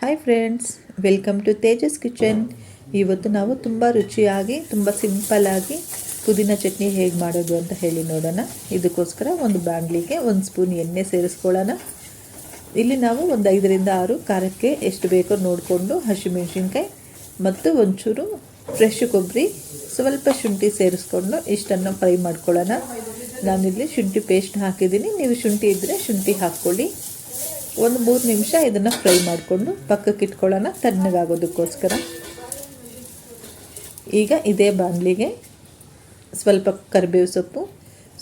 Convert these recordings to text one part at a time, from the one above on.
Hi friends, welcome to Tejas kitchen. ಇವತ್ತು ನಾವು ತುಂಬ ರುಚಿಯಾಗಿ ತುಂಬ ಸಿಂಪಲ್ಲಾಗಿ ಪುದೀನ ಚಟ್ನಿ ಹೇಗೆ ಮಾಡೋದು ಅಂತ ಹೇಳಿ ನೋಡೋಣ. ಇದಕ್ಕೋಸ್ಕರ ಒಂದು ಬಾಣಲಿಗೆ 1 ಸ್ಪೂನ್ ಎಣ್ಣೆ ಸೇರಿಸ್ಕೊಳ್ಳೋಣ. ಇಲ್ಲಿ ನಾವು ಒಂದು 5ರಿಂದ 6 ಖಾರಕ್ಕೆ ಎಷ್ಟು ಬೇಕೋ ನೋಡಿಕೊಂಡು ಹಸಿಮೆಣಸಿನ್ಕಾಯಿ ಮತ್ತು ಒಂಚೂರು ಫ್ರೆಶ್ ಕೊಬ್ಬರಿ, ಸ್ವಲ್ಪ ಶುಂಠಿ ಸೇರಿಸ್ಕೊಂಡು ಇಷ್ಟನ್ನು ಫ್ರೈ ಮಾಡ್ಕೊಳ್ಳೋಣ. ನಾನಿಲ್ಲಿ ಶುಂಠಿ ಪೇಸ್ಟ್ ಹಾಕಿದ್ದೀನಿ, ನೀವು ಶುಂಠಿ ಇದ್ದರೆ ಶುಂಠಿ ಹಾಕ್ಕೊಳ್ಳಿ. ಒಂದು 3 ನಿಮಿಷ ಇದನ್ನು ಫ್ರೈ ಮಾಡಿಕೊಂಡು ಪಕ್ಕಕ್ಕೆ ಇಟ್ಕೊಳ್ಳೋಣ ತಣ್ಣಗಾಗೋದಕ್ಕೋಸ್ಕರ. ಈಗ ಇದೇ ಬಾಣಲಿಗೆ ಸ್ವಲ್ಪ ಕರಿಬೇವು ಸೊಪ್ಪು,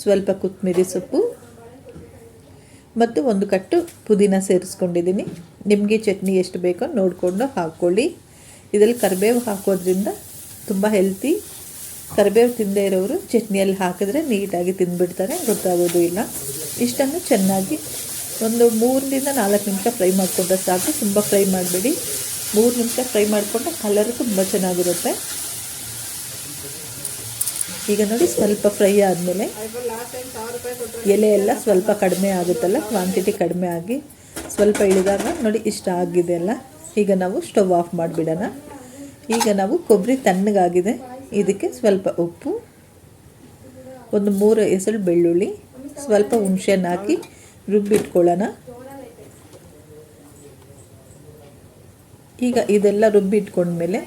ಸ್ವಲ್ಪ ಕೊತ್ತಂಬರಿ ಸೊಪ್ಪು ಮತ್ತು 1 ಕಟ್ಟು ಪುದೀನ ಸೇರಿಸ್ಕೊಂಡಿದ್ದೀನಿ. ನಿಮಗೆ ಚಟ್ನಿ ಎಷ್ಟು ಬೇಕೋ ನೋಡಿಕೊಂಡು ಹಾಕ್ಕೊಳ್ಳಿ. ಇದರಲ್ಲಿ ಕರಿಬೇವು ಹಾಕೋದ್ರಿಂದ ತುಂಬ ಹೆಲ್ತಿ. ಕರಿಬೇವು ತಿಂದೇ ಇರೋರು ಚಟ್ನಿಯಲ್ಲಿ ಹಾಕಿದ್ರೆ ನೀಟಾಗಿ ತಿಂದುಬಿಡ್ತಾರೆ, ಗೊತ್ತಾಗೋದು ಇಲ್ಲ. ಇಷ್ಟನ್ನು ಚೆನ್ನಾಗಿ ಒಂದು 3ರಿಂದ 4 ನಿಮಿಷ ಫ್ರೈ ಮಾಡಿಕೊಂಡ್ರೆ ಸಾಕು. ತುಂಬ ಫ್ರೈ ಮಾಡಬೇಡಿ. 3 ನಿಮಿಷ ಫ್ರೈ ಮಾಡಿಕೊಂಡ್ರೆ ಕಲರು ತುಂಬ ಚೆನ್ನಾಗಿರುತ್ತೆ. ಈಗ ನೋಡಿ, ಸ್ವಲ್ಪ ಫ್ರೈ ಆದಮೇಲೆ ಎಲೆ ಎಲ್ಲ ಸ್ವಲ್ಪ ಕಡಿಮೆ ಆಗುತ್ತಲ್ಲ, ಕ್ವಾಂಟಿಟಿ ಕಡಿಮೆ ಆಗಿ ಸ್ವಲ್ಪ ಇಳಿದಾಗ ನೋಡಿ ಇಷ್ಟ ಆಗಿದೆ ಅಲ್ಲ. ಈಗ ನಾವು ಸ್ಟವ್ ಆಫ್ ಮಾಡಿಬಿಡೋಣ. ಈಗ ನಾವು ಕೊಬ್ಬರಿ ತಣ್ಣಗಾಗಿದೆ, ಇದಕ್ಕೆ ಸ್ವಲ್ಪ ಉಪ್ಪು, ಒಂದು 3 ಎಸಳು ಬೆಳ್ಳುಳ್ಳಿ, ಸ್ವಲ್ಪ ಹುಣಸೆಹಣ್ಣು ಹಾಕಿ ರುಬ್ಬಿಟ್ಕೊಳ್ಳೋಣ. ಈಗ ಇದೆಲ್ಲ ರುಬ್ಬಿಟ್ಕೊಂಡ್ಮೇಲೆ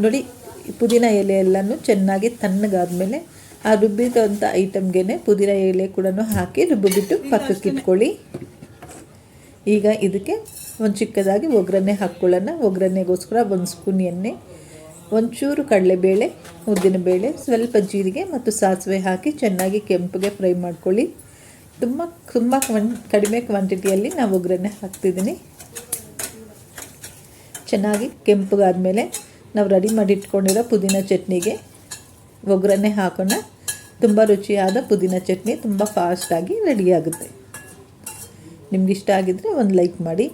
ನೋಡಿ, ಪುದೀನ ಎಲೆ ಎಲ್ಲನೂ ಚೆನ್ನಾಗಿ ತಣ್ಣಗಾದ್ಮೇಲೆ ಆ ರುಬ್ಬಿದಂಥ ಐಟಮ್ಗೆ ಪುದೀನ ಎಲೆ ಕೂಡ ಹಾಕಿ ರುಬ್ಬಿಬಿಟ್ಟು ಪಕ್ಕಕ್ಕೆ ಇಟ್ಕೊಳ್ಳಿ. ಈಗ ಇದಕ್ಕೆ ಒಂದು ಚಿಕ್ಕದಾಗಿ ಒಗ್ಗರಣೆ ಹಾಕ್ಕೊಳ್ಳೋಣ. ಒಗ್ಗರಣೆಗೋಸ್ಕರ 1 ಸ್ಪೂನ್ ಎಣ್ಣೆ, ಒಂಚೂರು ಕಡಲೆಬೇಳೆ, ಉದ್ದಿನಬೇಳೆ, ಸ್ವಲ್ಪ ಜೀರಿಗೆ ಮತ್ತು ಸಾಸಿವೆ ಹಾಕಿ ಚೆನ್ನಾಗಿ ಕೆಂಪಗೆ ಫ್ರೈ ಮಾಡ್ಕೊಳ್ಳಿ. ತುಂಬ ಕಡಿಮೆ ಕ್ವಾಂಟಿಟಿಯಲ್ಲಿ ನಾವು ಒಗ್ಗರಣೆ ಹಾಕ್ತಿದ್ದೀನಿ. ಚೆನ್ನಾಗಿ ಕೆಂಪಗಾದ್ಮೇಲೆ ನಾವು ರೆಡಿ ಮಾಡಿ ಇಟ್ಕೊಂಡಿರೋ ಪುದೀನ ಚಟ್ನಿಗೆ ಒಗ್ಗರಣೆ ಹಾಕೋಣ. ತುಂಬ ರುಚಿಯಾದ ಪುದೀನ ಚಟ್ನಿ ತುಂಬ ಫಾಸ್ಟಾಗಿ ರೆಡಿಯಾಗುತ್ತೆ. ನಿಮ್ಗೆ ಇಷ್ಟ ಆಗಿದ್ದರೆ ಒಂದು ಲೈಕ್ ಮಾಡಿ.